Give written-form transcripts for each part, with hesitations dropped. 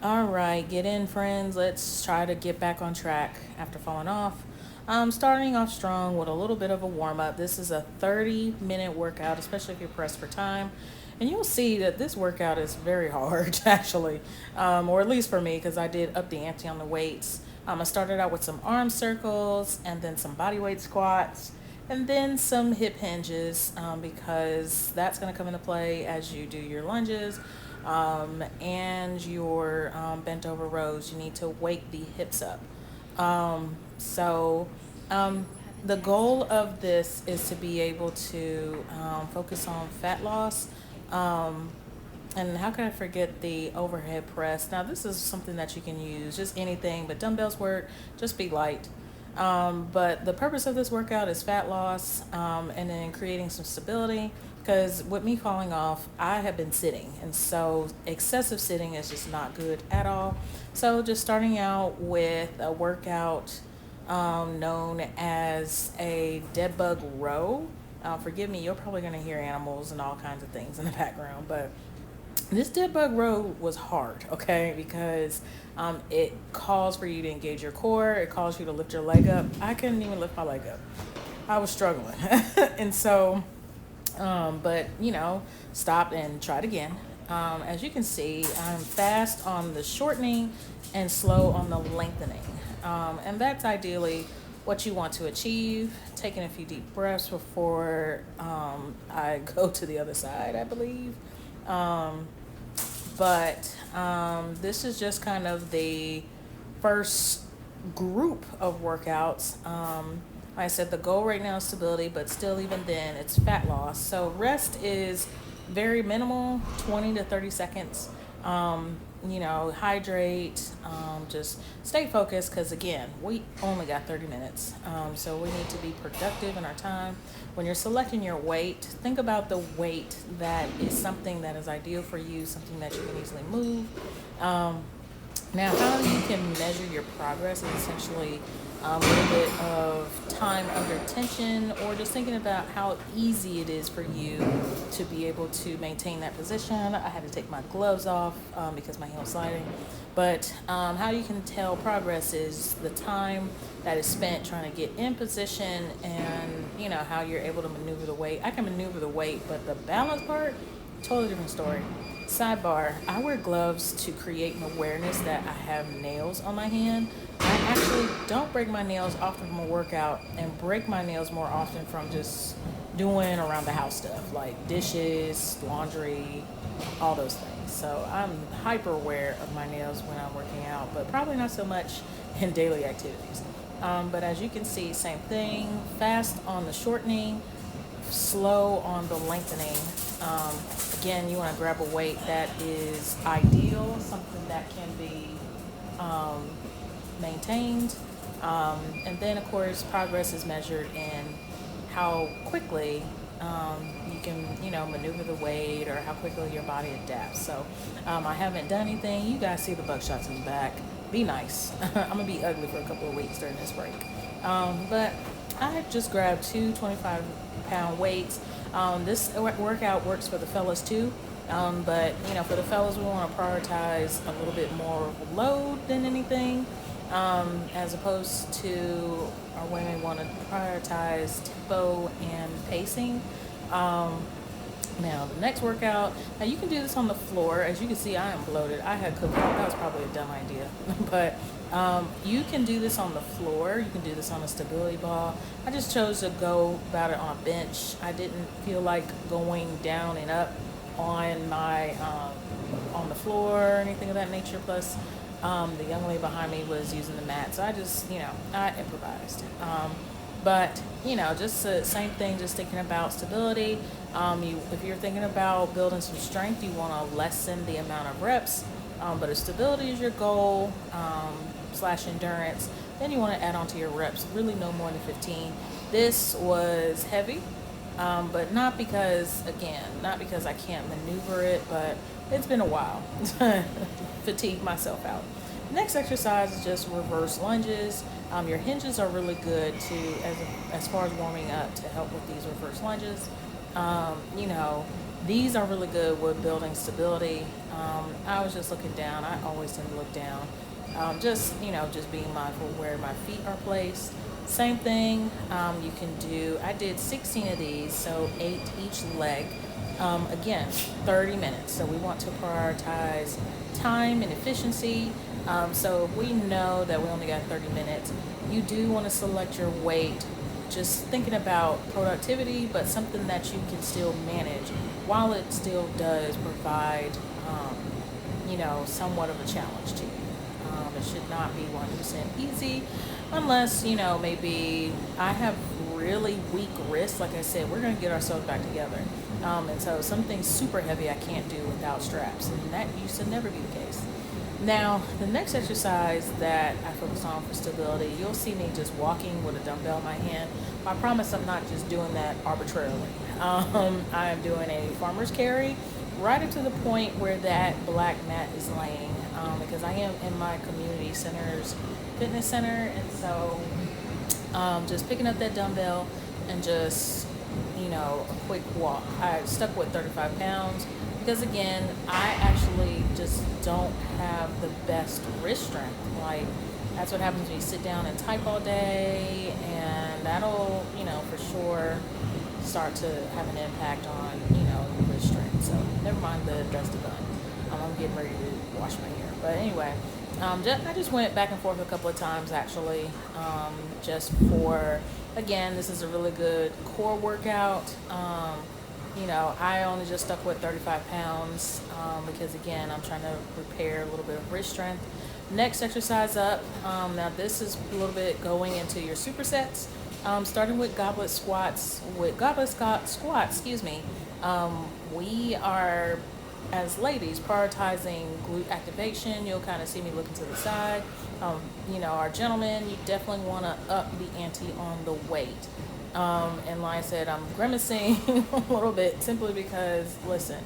All right, get in, friends. Let's try to get back on track after falling off. Starting off strong with a little bit of a warm up. This is a 30-minute workout, especially if you're pressed for time. And you'll see that this workout is very hard, actually, or at least for me, because I did up the ante on the weights. I started out with some arm circles and then some bodyweight squats and then some hip hinges because that's going to come into play as you do your lunges and your bent over rows. You need to wake the hips up. So the goal of this is to be able to focus on fat loss. Um, and how can I forget the overhead press? Now, this is something that you can use, just anything, but dumbbells work, just be light. But the purpose of this workout is fat loss and then creating some stability. Because with me falling off, I have been sitting, and so excessive sitting is just not good at all. So, just starting out with a workout known as a dead bug row. Forgive me, you're probably going to hear animals and all kinds of things in the background, but this dead bug row was hard, okay, because it calls for you to engage your core. It calls you to lift your leg up. I couldn't even lift my leg up. I was struggling. And so, but stopped and tried again. As you can see, I'm fast on the shortening and slow on the lengthening. And that's ideally what you want to achieve. Taking a few deep breaths before I go to the other side, I believe. Um, but this is just kind of the first group of workouts. Like I said, the goal right now is stability, but still, even then, it's fat loss. So rest is very minimal, 20 to 30 seconds. Hydrate, just stay focused because, again, we only got 30 minutes. So we need to be productive in our time. When you're selecting your weight, think about the weight that is something that is ideal for you, something that you can easily move. Now, how you can measure your progress is essentially a little bit of time under tension, or just thinking about how easy it is for you to be able to maintain that position. I had to take my gloves off because my heel was sliding. But how you can tell progress is the time that is spent trying to get in position, and how you're able to maneuver the weight. I can maneuver the weight, but the balance part, totally different story. Sidebar, I wear gloves to create an awareness that I have nails on my hand. I actually don't break my nails often from a workout, and break my nails more often from just doing around the house stuff like dishes, laundry, all those things. So I'm hyper aware of my nails when I'm working out, but probably not so much in daily activities. But as you can see, same thing, fast on the shortening, slow on the lengthening. Um, Again, you want to grab a weight that is ideal, something that can be um, maintained. And then, of course, progress is measured in how quickly you can, maneuver the weight, or how quickly your body adapts. So I haven't done anything. You guys see the buckshots in the back. Be nice. I'm going to be ugly for a couple of weeks during this break. But I just grabbed two 25-pound weights. This workout works for the fellas too. But for the fellas, we want to prioritize a little bit more load than anything, as opposed to our women want to prioritize tempo and pacing. Um, Now, the next workout, now you can do this on the floor. As you can see, I am bloated. I had cookout. That was probably a dumb idea. But you can do this on the floor. You can do this on a stability ball. I just chose to go about it on a bench. I didn't feel like going down and up on my on the floor or anything of that nature. Plus, the young lady behind me was using the mat. So I just, I improvised. But just the same thing, just thinking about stability. If you're thinking about building some strength, you want to lessen the amount of reps. But if stability is your goal, slash endurance, then you want to add on to your reps, really no more than 15. This was heavy, but not because I can't maneuver it, but it's been a while. Fatigue myself out. Next exercise is just reverse lunges. Your hinges are really good as far as warming up to help with these reverse lunges. These are really good with building stability. I was just looking down. I always tend to look down. Just being mindful where my feet are placed. Same thing you can do. I did 16 of these, so 8 each leg. Again, 30 minutes. So we want to prioritize time and efficiency. So if we know that we only got 30 minutes, you do want to select your weight, just thinking about productivity, but something that you can still manage while it still does provide, somewhat of a challenge to you. It should not be 100% easy unless, maybe I have really weak wrists. Like I said, we're going to get ourselves back together. And so something super heavy I can't do without straps, and that used to never be the case. Now, the next exercise that I focus on for stability, you'll see me just walking with a dumbbell in my hand. I promise I'm not just doing that arbitrarily. I am doing a farmer's carry right up to the point where that black mat is laying, because I am in my community center's fitness center, and so just picking up that dumbbell and just, a quick walk. I stuck with 35 pounds. Because again, I actually just don't have the best wrist strength. Like, that's what happens when you sit down and type all day, and that'll, for sure start to have an impact on, your wrist strength. So never mind the dust of done. I'm getting ready to wash my hair. But anyway, I just went back and forth a couple of times actually, just for, again, this is a really good core workout. I only just stuck with 35 pounds because, again, I'm trying to repair a little bit of wrist strength. Next exercise up, now this is a little bit going into your supersets, starting with goblet squats. With goblet squats, we are, as ladies, prioritizing glute activation. You'll kind of see me looking to the side. Our gentlemen, you definitely want to up the ante on the weight. And like I said, I'm grimacing a little bit simply because, listen,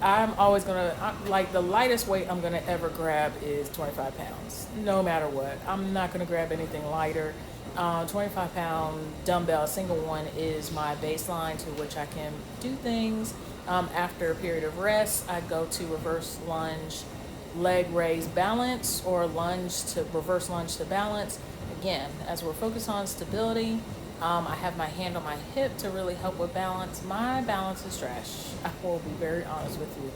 I'm always going to, the lightest weight I'm going to ever grab is 25 pounds, no matter what. I'm not going to grab anything lighter. 25-pound dumbbell, a single one, is my baseline to which I can do things. After a period of rest, I go to reverse lunge, leg raise balance, or reverse lunge to balance. Again, as we're focused on stability, I have my hand on my hip to really help with balance. My balance is trash. I will be very honest with you.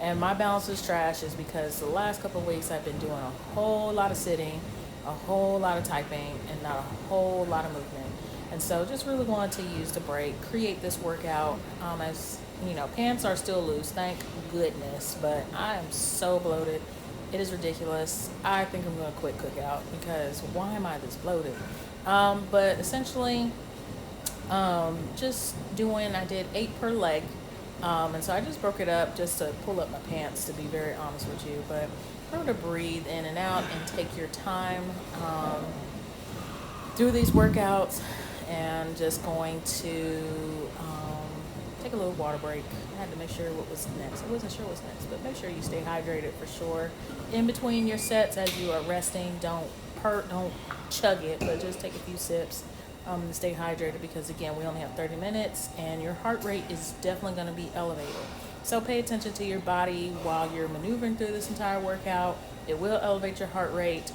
And my balance is trash is because the last couple of weeks I've been doing a whole lot of sitting, a whole lot of typing, and not a whole lot of movement. And so just really wanted to use the break, create this workout. As pants are still loose, thank goodness, but I am so bloated. It is ridiculous. I think I'm going to quit cookout because why am I this bloated? But essentially, I did 8 per leg. And so I just broke it up just to pull up my pants, to be very honest with you. But remember to breathe in and out and take your time through these workouts, and just going to take a little water break. I had to make sure what was next. I wasn't sure what's next, but make sure you stay hydrated for sure. In between your sets as you are resting, don't chug it, but just take a few sips and stay hydrated, because again, we only have 30 minutes and your heart rate is definitely going to be elevated. So pay attention to your body while you're maneuvering through this entire workout. It will elevate your heart rate.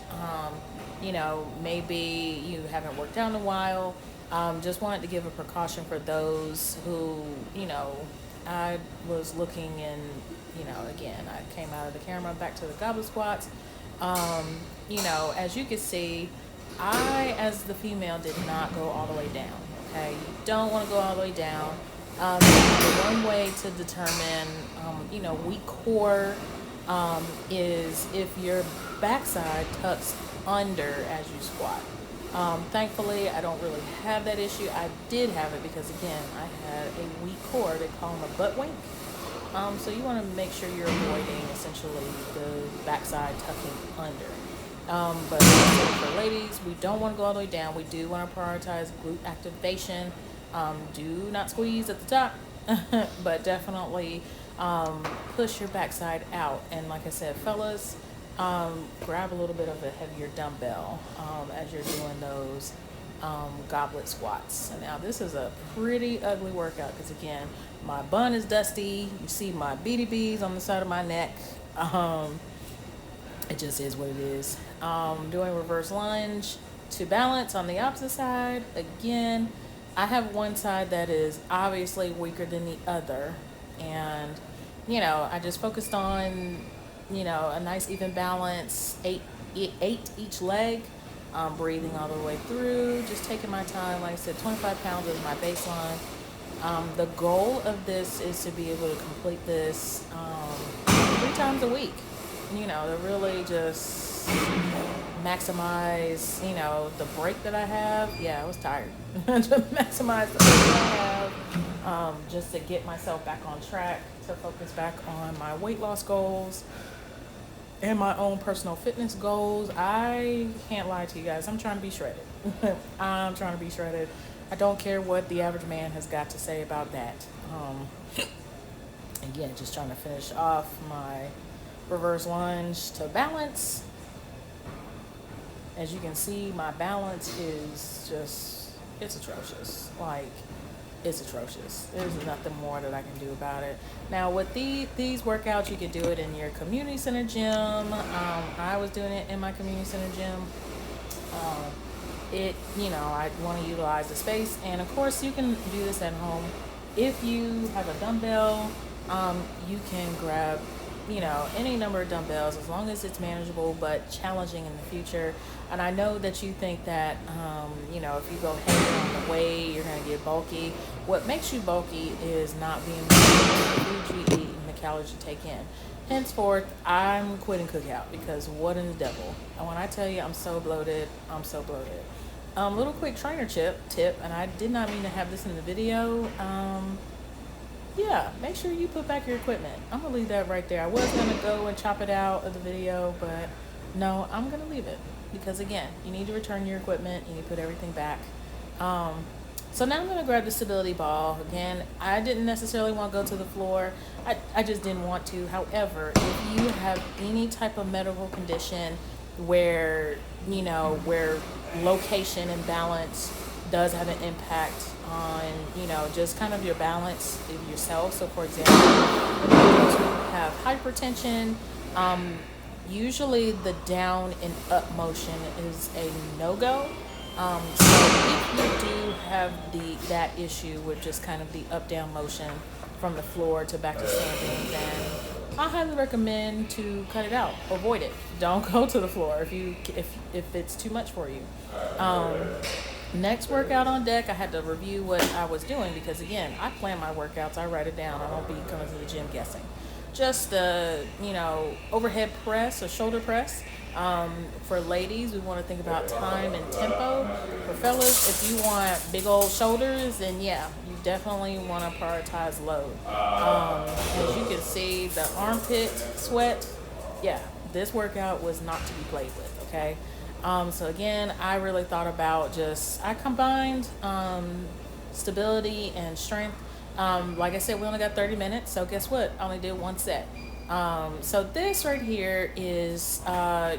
Maybe you haven't worked out in a while. Just wanted to give a precaution for those who, I was looking and, again, I came out of the camera back to the goblet squats. As you can see, I, as the female, did not go all the way down, okay? You don't want to go all the way down. The one way to determine, weak core is if your backside tucks under as you squat. Thankfully, I don't really have that issue. I did have it because, again, I had a weak core. They call them a butt wink. So you want to make sure you're avoiding, essentially, the backside tucking under. But for ladies, we don't want to go all the way down. We do want to prioritize glute activation. Do not squeeze at the top, but definitely push your backside out. And like I said, fellas, grab a little bit of a heavier dumbbell as you're doing those Goblet Squats. And now this is a pretty ugly workout because again, my bun is dusty. You see my BDBs on the side of my neck. It just is what it is. Doing reverse lunge to balance on the opposite side. Again, I have one side that is obviously weaker than the other. And, I just focused on, a nice even balance, eight each leg. Breathing all the way through, just taking my time. Like I said, 25 pounds is my baseline. The goal of this is to be able to complete this 3 times a week. To really just maximize, the break that I have. Yeah, I was tired. To maximize the break that I have, just to get myself back on track, to focus back on my weight loss goals and my own personal fitness goals. I can't lie to you guys. I'm trying to be shredded. I'm trying to be shredded. I don't care what the average man has got to say about that. Again, just trying to finish off my reverse lunge to balance. As you can see, my balance is it's atrocious. It's atrocious. There's nothing more that I can do about it. Now, with these workouts, you can do it in your community center gym. I was doing it in my community center gym. I want to utilize the space. And, of course, you can do this at home. If you have a dumbbell, you can grab, any number of dumbbells as long as it's manageable but challenging in the future. And I know that you think that, if you go heavy on the weight, you're going to get bulky. What makes you bulky is not being the food you eat and the calories you take in. Henceforth, I'm quitting cookout because what in the devil? And when I tell you I'm so bloated, I'm so bloated. Little quick trainer tip, and I did not mean to have this in the video. Make sure you put back your equipment. I'm going to leave that right there. I was going to go and chop it out of the video, but no, I'm going to leave it. Because again, you need to return your equipment. You need to put everything back. So now I'm going to grab the stability ball. Again, I didn't necessarily want to go to the floor. I just didn't want to. However, if you have any type of medical condition where, where location and balance does have an impact on, just kind of your balance of yourself. So for example, those who have hypertension, usually the down and up motion is a no-go. So if you do have that issue with just kind of the up-down motion from the floor to back to standing, then I highly recommend to cut it out. Avoid it. Don't go to the floor if it's too much for you. Next workout on deck, I had to review what I was doing because again, I plan my workouts. I write it down. I don't be coming to the gym guessing. Just overhead press or shoulder press. For ladies, we want to think about time and tempo. For fellas, if you want big old shoulders, then you definitely want to prioritize load. As you can see, the armpit sweat, this workout was not to be played with, okay? So again, I really thought about I combined stability and strength. Like I said, we only got 30 minutes, so guess what? I only did one set. So this right here is,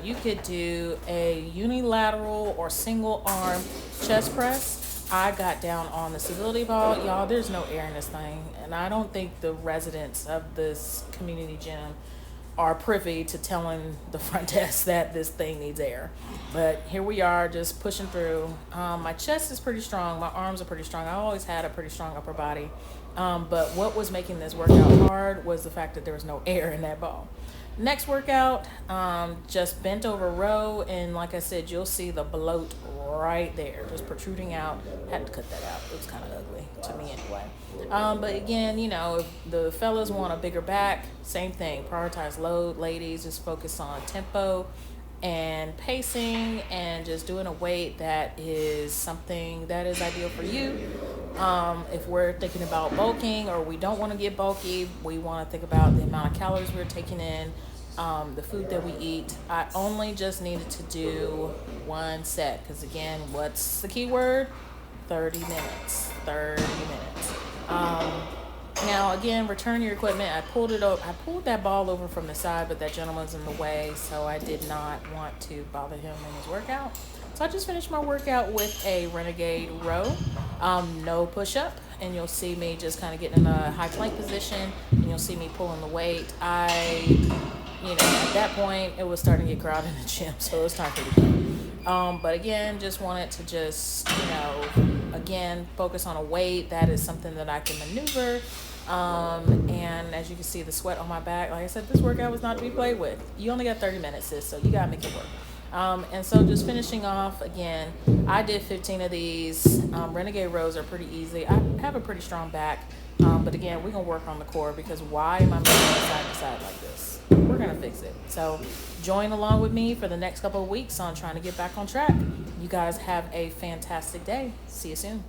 you could do a unilateral or single arm chest press. I got down on the stability ball. Y'all, there's no air in this thing. And I don't think the residents of this community gym are privy to telling the front desk that this thing needs air. But here we are, just pushing through. My chest is pretty strong. My arms are pretty strong. I always had a pretty strong upper body. But what was making this workout hard was the fact that there was no air in that ball. Next workout, just bent over row. And like I said, you'll see the bloat right there, just protruding out. Had to cut that out. It was kind of ugly to me anyway. But again, if the fellas want a bigger back, same thing. Prioritize load. Ladies, just focus on tempo and pacing and just doing a weight that is something that is ideal for you. If we're thinking about bulking or we don't want to get bulky, we want to think about the amount of calories we're taking in, the food that we eat. I only just needed to do one set because again, what's the key word? 30 minutes. 30 minutes. Now again, return your equipment. I pulled that ball over from the side, but that gentleman's in the way, so I did not want to bother him in his workout. So I just finished my workout with a renegade row, no push-up, and you'll see me just kind of getting in a high plank position, and you'll see me pulling the weight. At that point, it was starting to get crowded in the gym, so it was time for me to go. But again, just wanted to again, focus on a weight that is something that I can maneuver. And as you can see, the sweat on my back, like I said, this workout was not to be played with. You only got 30 minutes, sis, so you gotta make it work. And so just finishing off, again, I did 15 of these. Renegade rows are pretty easy. I have a pretty strong back, but again, we're gonna work on the core, because why am I moving side to side like this? We're gonna fix it. So join along with me for the next couple of weeks on trying to get back on track. You guys have a fantastic day. See you soon.